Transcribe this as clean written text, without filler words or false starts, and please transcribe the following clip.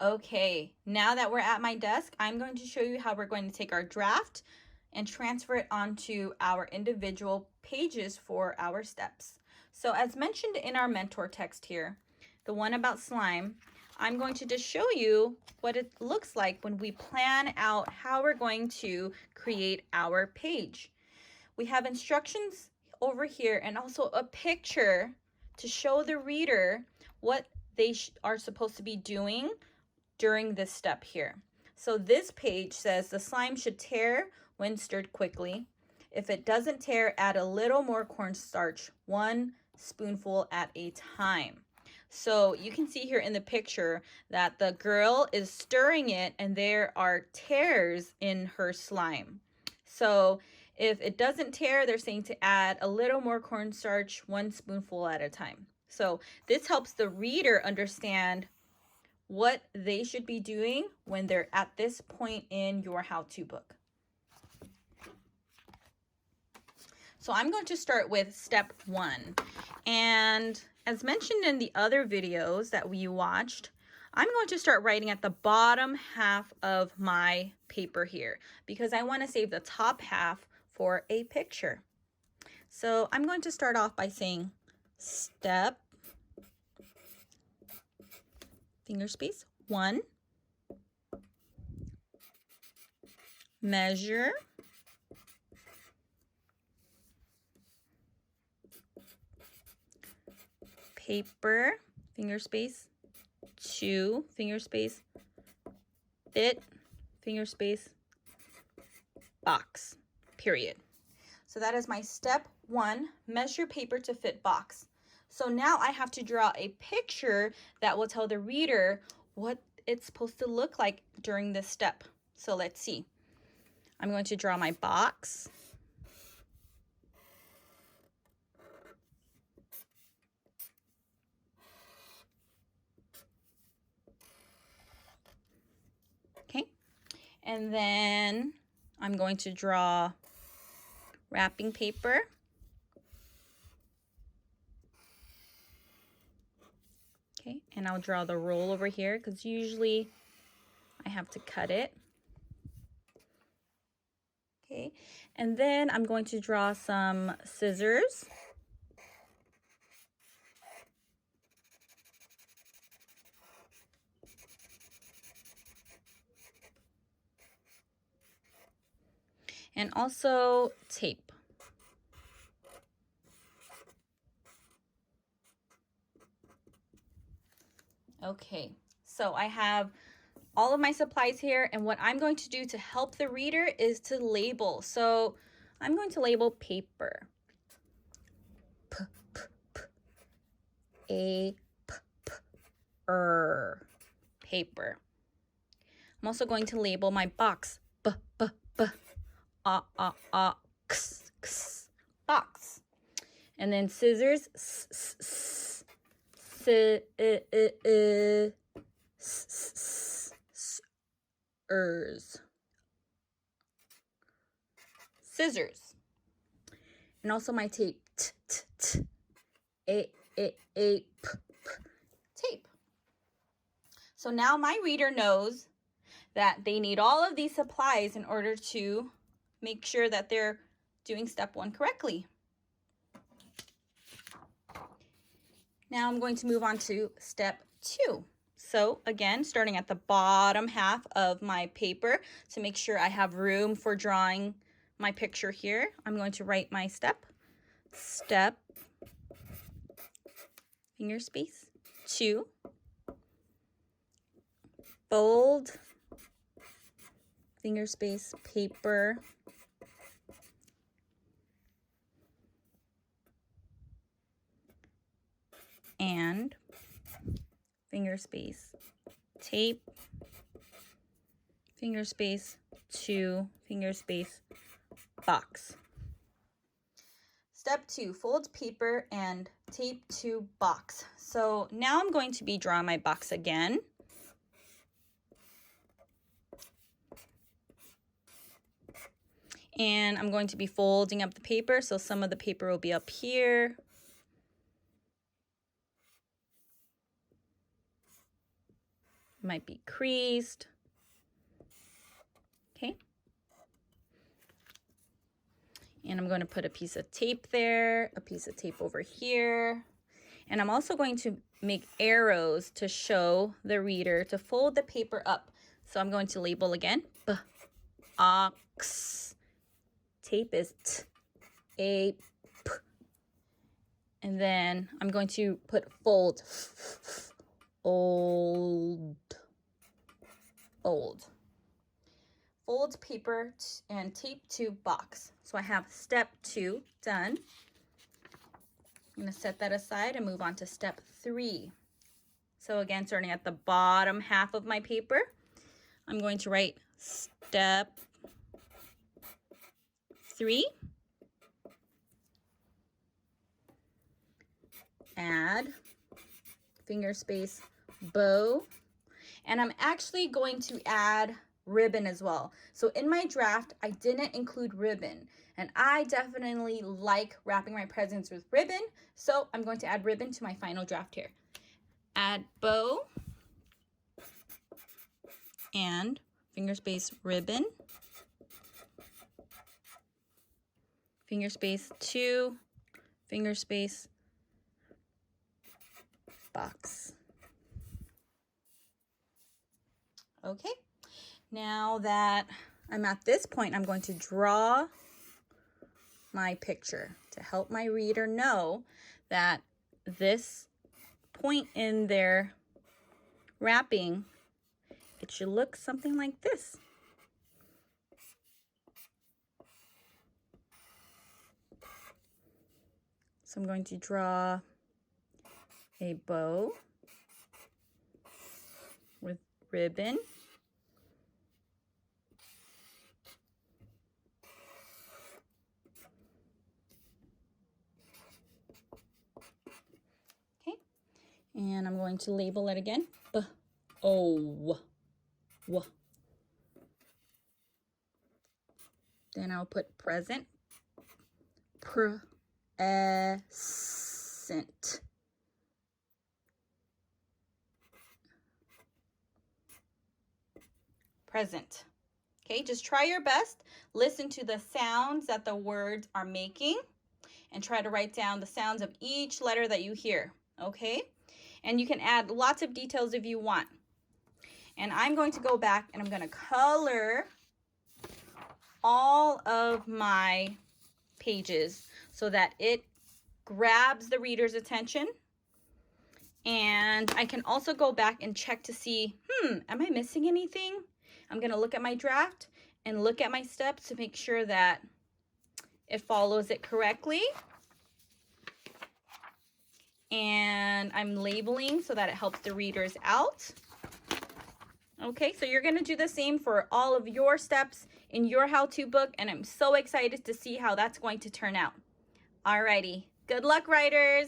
Okay, now that we're at my desk, I'm going to show you how we're going to take our draft and transfer it onto our individual pages for our steps. So as mentioned in our mentor text here, the one about slime, I'm going to just show you what it looks like when we plan out how we're going to create our page. We have instructions over here and also a picture to show the reader what they are supposed to be doing during this step here. So this page says the slime should tear when stirred quickly. If it doesn't tear, add a little more cornstarch, 1 spoonful at a time. So you can see here in the picture that the girl is stirring it and there are tears in her slime. So if it doesn't tear, they're saying to add a little more cornstarch, 1 spoonful at a time. So this helps the reader understand what they should be doing when they're at this point in your how-to book. So I'm going to start with step 1. And as mentioned in the other videos that we watched, I'm going to start writing at the bottom half of my paper here because I want to save the top half for a picture. So I'm going to start off by saying step, finger space, 1, measure, paper, finger space, 2, finger space, fit, finger space, box, period. So that is my step 1, measure paper to fit box. So now I have to draw a picture that will tell the reader what it's supposed to look like during this step. So let's see. I'm going to draw my box. Okay. And then I'm going to draw wrapping paper. Okay, and I'll draw the roll over here because usually I have to cut it. Okay, and then I'm going to draw some scissors. And also tape. Okay, so I have all of my supplies here, and what I'm going to do to help the reader is to label. So I'm going to label paper. Paper. I'm also going to label my box. Box. And then scissors. Scissors. And also my tape. Tape. So now my reader knows that they need all of these supplies in order to make sure that they're doing step 1 correctly. Now I'm going to move on to step 2. So again, starting at the bottom half of my paper to make sure I have room for drawing my picture here, I'm going to write my step, finger space, 2, fold, finger space, paper, and finger space, tape, finger space, 2, finger space, box. Step 2, fold paper and tape to box. So now I'm going to be drawing my box again. And I'm going to be folding up the paper, so some of the paper will be up here. might be creased. Okay. And I'm going to put a piece of tape there, a piece of tape over here. And I'm also going to make arrows to show the reader to fold the paper up. So I'm going to label again, ox. Tape is t-a-p. And then I'm going to put fold, old. Fold paper and tape to box. So I have step 2 done. I'm going to set that aside and move on to step 3. So again, starting at the bottom half of my paper, I'm going to write step 3. Add finger space bow. And I'm actually going to add ribbon as well. So in my draft, I didn't include ribbon, and I definitely like wrapping my presents with ribbon, so I'm going to add ribbon to my final draft here. Add bow and finger space ribbon, finger space 2, finger space box. Okay. Now that I'm at this point, I'm going to draw my picture to help my reader know that this point in their wrapping, it should look something like this. So I'm going to draw a bow with ribbon. And I'm going to label it again. B-O-W. Then I'll put present. Present. Present. Okay, just try your best. Listen to the sounds that the words are making and try to write down the sounds of each letter that you hear. Okay? And you can add lots of details if you want. And I'm going to go back and I'm going to color all of my pages so that it grabs the reader's attention. And I can also go back and check to see, am I missing anything? I'm going to look at my draft and look at my steps to make sure that it follows it correctly. And I'm labeling so that it helps the readers out. Okay, so you're going to do the same for all of your steps in your how-to book, and I'm so excited to see how that's going to turn out. Alrighty, good luck, writers!